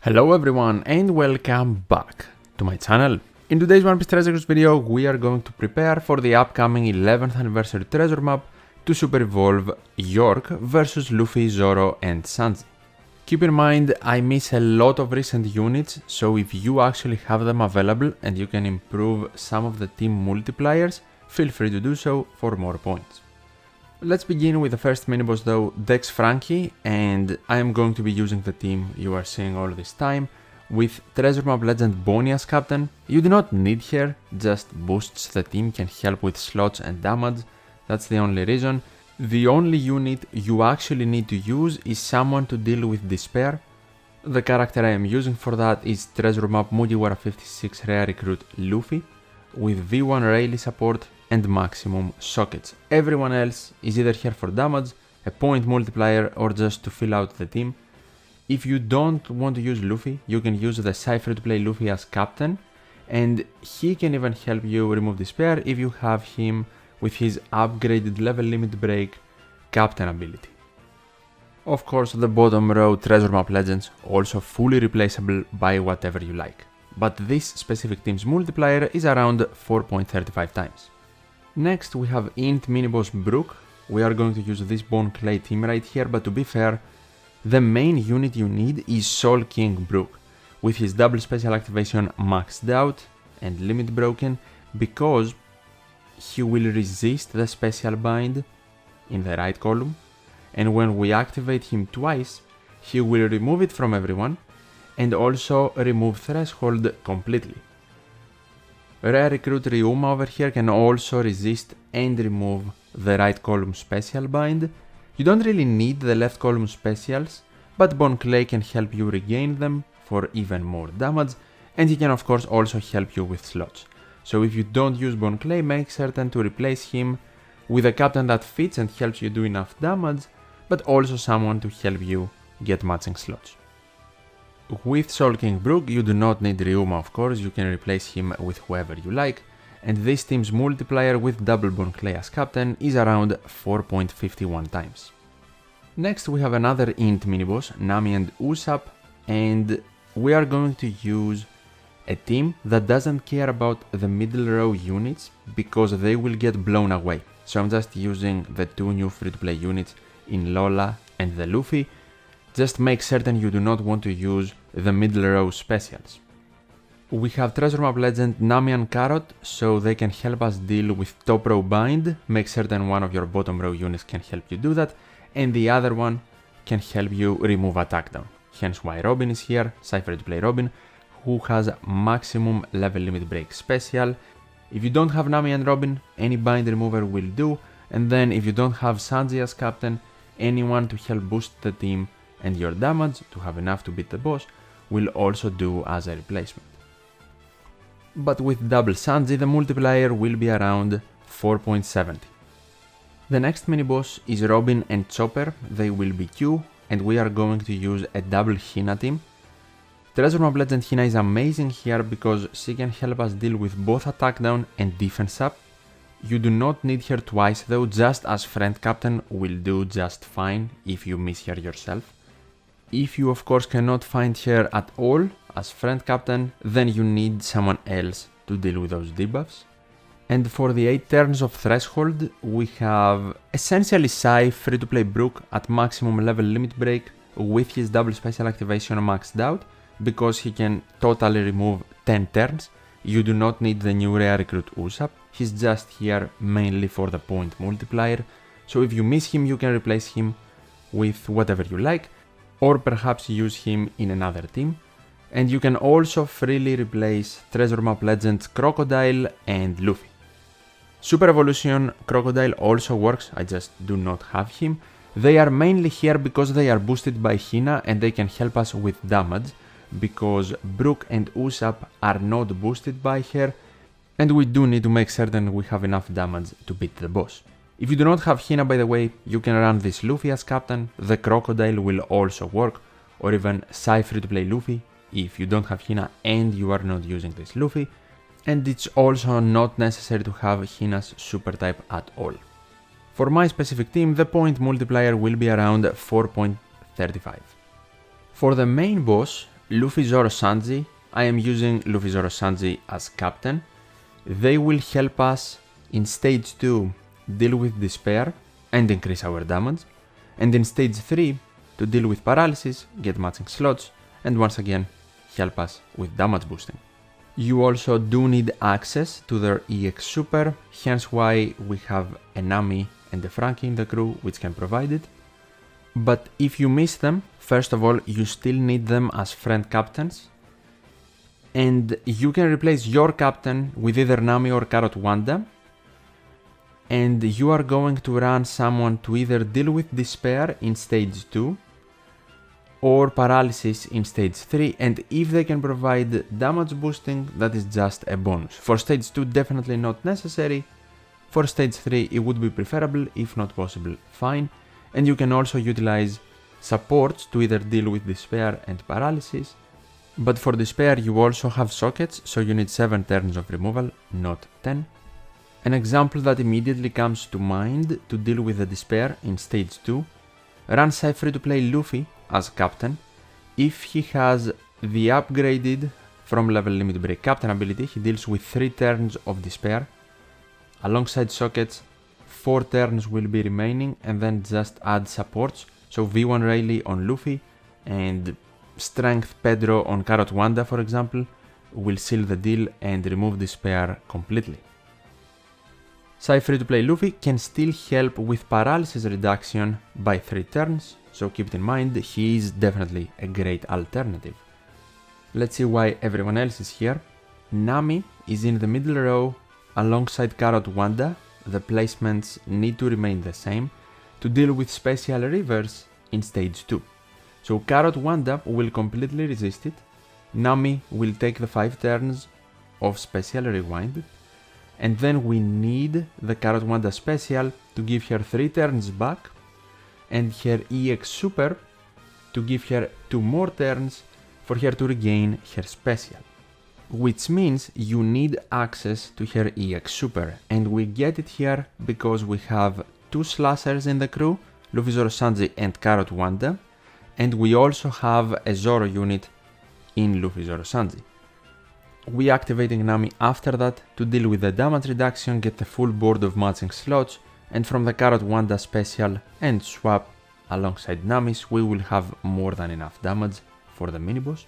Hello everyone and welcome back to my channel. In today's One Piece Treasure Cruise video, we are going to prepare for the upcoming 11th anniversary treasure map to super evolve York versus Luffy, Zoro and Sanji. Keep in mind, I miss a lot of recent units, so if you actually have them available and you can improve some of the team multipliers, feel free to do so for more points. Let's begin with the first mini-boss though, Dex Franky, and I am going to be using the team you are seeing all this time, with Treasure Map Legend Bonnie as captain. You do not need her, just boosts the team, can help with slots and damage, that's the only reason. The only unit you actually need to use is someone to deal with despair. The character I am using for that is Treasure Map Mugiwara 56 Rare Recruit Luffy, with V1 Rayleigh support and maximum sockets. Everyone else is either here for damage, a point multiplier, or just to fill out the team. If you don't want to use Luffy, you can use the Cypher to play Luffy as captain, and he can even help you remove despair if you have him with his upgraded level limit break captain ability. Of course, the bottom row Treasure Map Legends also fully replaceable by whatever you like, but this specific team's multiplier is around 4.35 times. Next we have Int Miniboss Brook. We are going to use this Bone Clay team right here, but to be fair, the main unit you need is Soul King Brook, with his double special activation maxed out and limit broken, because he will resist the special bind in the right column, and when we activate him twice, he will remove it from everyone and also remove Threshold completely. Rare Recruit Ryuma over here can also resist and remove the right column special bind. You don't really need the left column specials, but Bone Clay can help you regain them for even more damage, and he can of course also help you with slots. So if you don't use Bone Clay, make certain to replace him with a captain that fits and helps you do enough damage, but also someone to help you get matching slots. With Soul King Brook, you do not need Ryuma of course, you can replace him with whoever you like, and this team's multiplier with double Bone Clay as captain is around 4.51 times. Next we have another Int miniboss, Nami and Usopp, and we are going to use a team that doesn't care about the middle row units because they will get blown away. So I'm just using the two new free-to-play units in Lola and the Luffy. Just make certain you do not want to use the middle row specials. We have Treasure Map Legend Nami and Carrot, so they can help us deal with top row bind. Make certain one of your bottom row units can help you do that, and the other one can help you remove attack down. Hence why Robin is here, Cypher to play Robin, who has maximum level limit break special. If you don't have Nami and Robin, any bind remover will do, and then if you don't have Sanji as captain, anyone to help boost the team and your damage to have enough to beat the boss will also do as a replacement. But with double Sanji, the multiplier will be around 4.70. The next mini boss is Robin and Chopper. They will be Q, and we are going to use a double Hina team. Treasure Map Legend Hina is amazing here because she can help us deal with both attack down and defense up. You do not need her twice though, just as friend captain will do just fine if you miss her yourself. If you of course cannot find her at all as friend captain, then you need someone else to deal with those debuffs. And for the 8 turns of Threshold, we have essentially Sai free to play Brook at maximum level limit break with his double special activation maxed out, because he can totally remove 10 turns. You do not need the new rare recruit Usopp, he's just here mainly for the point multiplier, so if you miss him you can replace him with whatever you like, or perhaps use him in another team. And you can also freely replace Treasure Map Legends Crocodile and Luffy. Super Evolution Crocodile also works, I just do not have him. They are mainly here because they are boosted by Hina and they can help us with damage, because Brook and Usopp are not boosted by her, and we do need to make certain we have enough damage to beat the boss. If you do not have Hina, by the way, you can run this Luffy as captain, the Crocodile will also work, or even Cypher to play Luffy if you don't have Hina and you are not using this Luffy, and it's also not necessary to have Hina's super type at all. For my specific team, the point multiplier will be around 4.35. For the main boss, Luffy Zoro Sanji, I am using Luffy Zoro Sanji as captain. They will help us in stage 2 deal with despair and increase our damage, and in stage 3 to deal with paralysis, get matching slots, and once again help us with damage boosting. You also do need access to their EX Super, hence why we have a Nami and a Franky in the crew which can provide it. But if you miss them, first of all, you still need them as friend captains, and you can replace your captain with either Nami or Carrot Wanda, and you are going to run someone to either deal with despair in stage 2 or paralysis in stage 3, and if they can provide damage boosting, that is just a bonus. For stage 2 definitely not necessary, for stage 3 it would be preferable, if not possible fine, and you can also utilize supports to either deal with despair and paralysis, but for despair you also have sockets, so you need 7 turns of removal, not 10. An example that immediately comes to mind to deal with the despair in stage 2, run free to play Luffy as captain. If he has the upgraded from level limit break captain ability, he deals with 3 turns of despair. Alongside sockets, 4 turns will be remaining, and then just add supports, so V1 Rayleigh on Luffy and Strength Pedro on Carrot Wanda, for example, will seal the deal and remove despair completely. Free to play Luffy can still help with paralysis reduction by 3 turns, so keep it in mind, he is definitely a great alternative. Let's see why everyone else is here. Nami is in the middle row alongside Carrot Wanda. The placements need to remain the same to deal with special reverse in stage 2. So Carrot Wanda will completely resist it, Nami will take the 5 turns of special rewind, and then we need the Carrot Wanda special to give her 3 turns back, and her EX Super to give her 2 more turns for her to regain her special. Which means you need access to her EX Super, and we get it here because we have 2 slashers in the crew, Luffy Zoro Sanji and Carrot Wanda, and we also have a Zoro unit in Luffy Zoro Sanji. We activating Nami after that to deal with the damage reduction, get the full board of matching slots, and from the Carrot Wanda special and swap alongside Nami's, we will have more than enough damage for the mini-boss.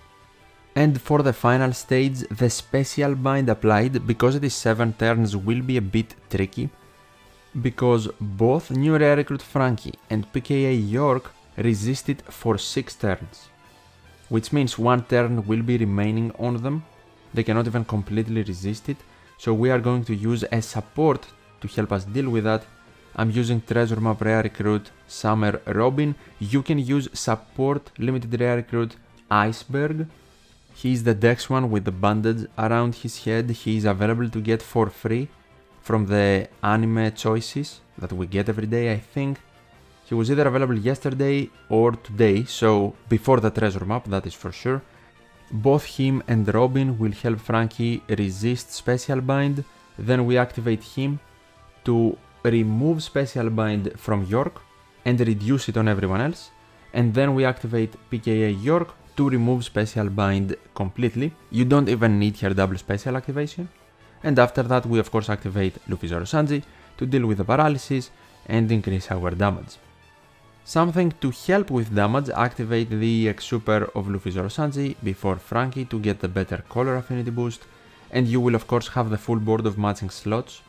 And for the final stage, the special bind applied, because it is 7 turns, will be a bit tricky, because both new rare recruit Franky and PKA York resist it for 6 turns, which means 1 turn will be remaining on them. They cannot even completely resist it, so we are going to use a support to help us deal with that. I'm using Treasure Map Rare Recruit Summer Robin. You can use support limited rare recruit Iceberg. He is the Dex one with the bandage around his head. He is available to get for free from the anime choices that we get every day, I think. He was either available yesterday or today, so before the treasure map, that is for sure. Both him and Robin will help Franky resist Special Bind. Then we activate him to remove Special Bind from York and reduce it on everyone else. And then we activate PKA York to remove Special Bind completely. You don't even need her double special activation. And after that we of course activate Luffy Zoro Sanji to deal with the paralysis and increase our damage. Something to help with damage, activate the EX Super of Luffy Zoro Sanji before Franky to get the better color affinity boost, and you will of course have the full board of matching slots.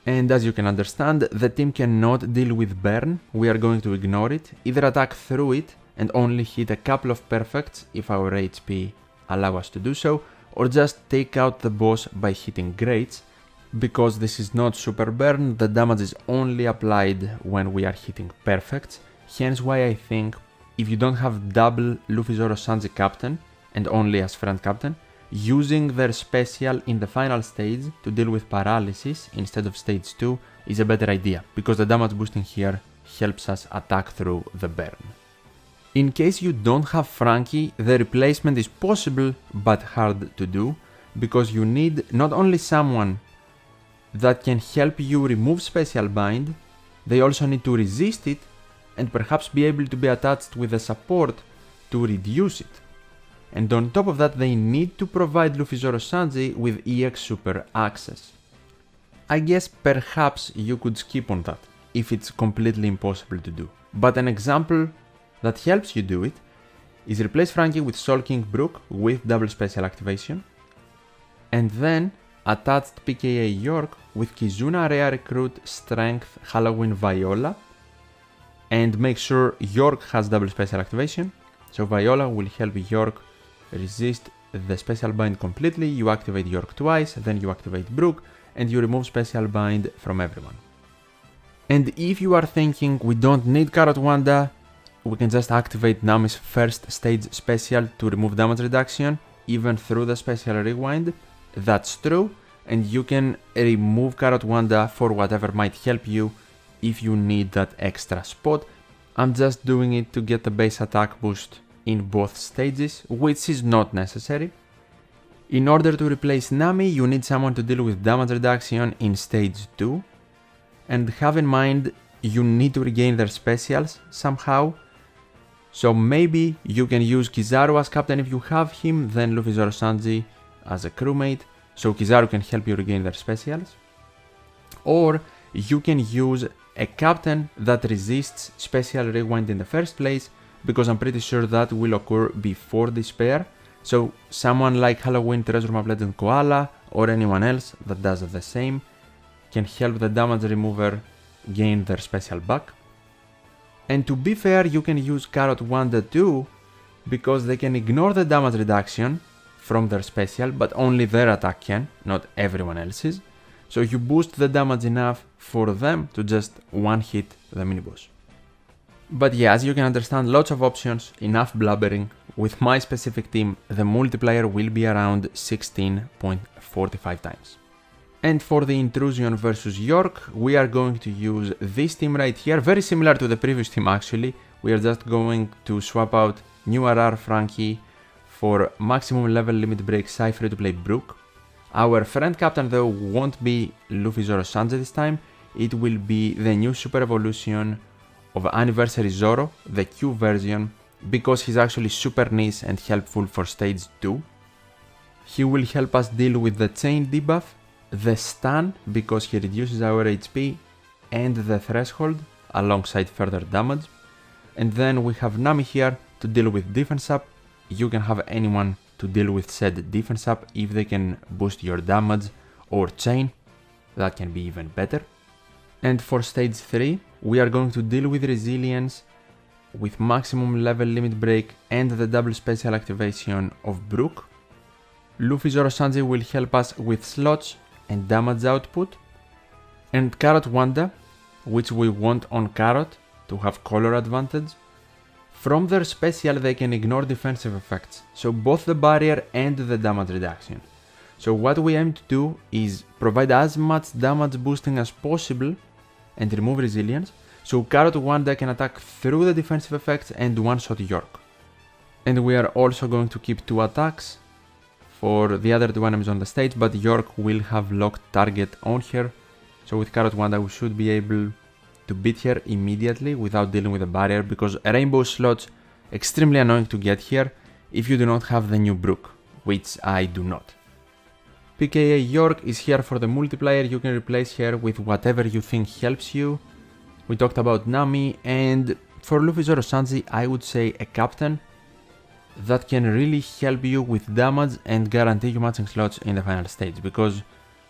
And as you can understand, the team cannot deal with burn, we are going to ignore it, either attack through it and only hit a couple of perfects if our HP allow us to do so, or just take out the boss by hitting greats. Because this is not super burn, the damage is only applied when we are hitting perfects. Hence why I think if you don't have double Luffy Zoro Sanji captain and only as friend captain, using their special in the final stage to deal with paralysis instead of stage 2 is a better idea, because the damage boosting here helps us attack through the burn. In case you don't have Franky, the replacement is possible but hard to do, because you need not only someone that can help you remove Special Bind, they also need to resist it and perhaps be able to be attached with a support to reduce it. and on top of that they need to provide Luffy Zoro Sanji with EX Super access. I guess perhaps you could skip on that, if it's completely impossible to do. But an example that helps you do it is replace Franky with Soul King Brook with double special activation, and then attached PKA York with Kizuna Rare Recruit Strength Halloween Viola, and make sure York has double special activation, so Viola will help York resist the special bind completely. You activate York twice, then you activate Brook, and you remove special bind from everyone. And if you are thinking we don't need Carrot Wanda, we can just activate Nami's first stage special to remove damage reduction, even through the special rewind. That's true, and you can remove Carrot Wanda for whatever might help you if you need that extra spot. I'm just doing it to get the base attack boost in both stages, which is not necessary. In order to replace Nami, you need someone to deal with damage reduction in stage 2, and have in mind you need to regain their specials somehow. So maybe you can use Kizaru as captain if you have him, then Luffy Zoro Sanji as a crewmate, so Kizaru can help you regain their specials. Or you can use a captain that resists special rewind in the first place, because I'm pretty sure that will occur before Despair. So someone like Halloween Treasure Map Legend Koala or anyone else that does the same can help the damage remover gain their special back. And to be fair, you can use Carrot Wanda too, because they can ignore the damage reduction from their special, but only their attack can, not everyone else's. So you boost the damage enough for them to just one-hit the miniboss. But yeah, as you can understand, lots of options, enough blabbering. With my specific team, the multiplier will be around 16.45 times. And for the Intrusion versus York, we are going to use this team right here, very similar to the previous team actually. We are just going to swap out new RR Franky for maximum level limit break Psy free to play Brook. Our friend captain though won't be Luffy Zoro Sanji this time, it will be the new super evolution of Anniversary Zoro, the Q version, because he's actually super nice and helpful for stage 2. He will help us deal with the chain debuff, the stun because he reduces our HP, and the threshold alongside further damage. And then we have Nami here to deal with defense up. You can have anyone to deal with said defense up if they can boost your damage or chain, that can be even better. And for stage 3 we are going to deal with resilience with maximum level limit break and the double special activation of Brook. Luffy Zoro Sanji will help us with slots and damage output, and Carrot Wanda, which we want on Carrot to have color advantage. From their special they can ignore defensive effects, so both the barrier and the damage reduction. So what we aim to do is provide as much damage boosting as possible and remove resilience, so Carrot Wanda can attack through the defensive effects and one-shot York. And we are also going to keep 2 attacks for the other 2 enemies on the stage, but York will have locked target on her, so with Carrot Wanda we should be able to beat her immediately without dealing with the barrier, because rainbow slots extremely annoying to get here if you do not have the new Brook, which I do not. PKA York is here for the multiplier, you can replace her with whatever you think helps you. We talked about Nami, and for Luffy Zoro Sanji I would say a captain that can really help you with damage and guarantee you matching slots in the final stage, because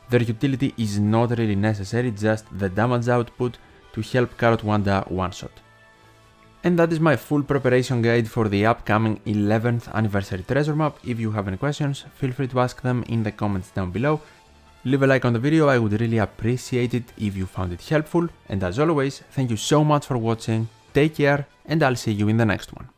their utility is not really necessary, just the damage output to help Carrot Wanda one-shot. And that is my full preparation guide for the upcoming 11th anniversary treasure map. If you have any questions, feel free to ask them in the comments down below. Leave a like on the video, I would really appreciate it if you found it helpful, and as always, thank you so much for watching, take care, and I'll see you in the next one.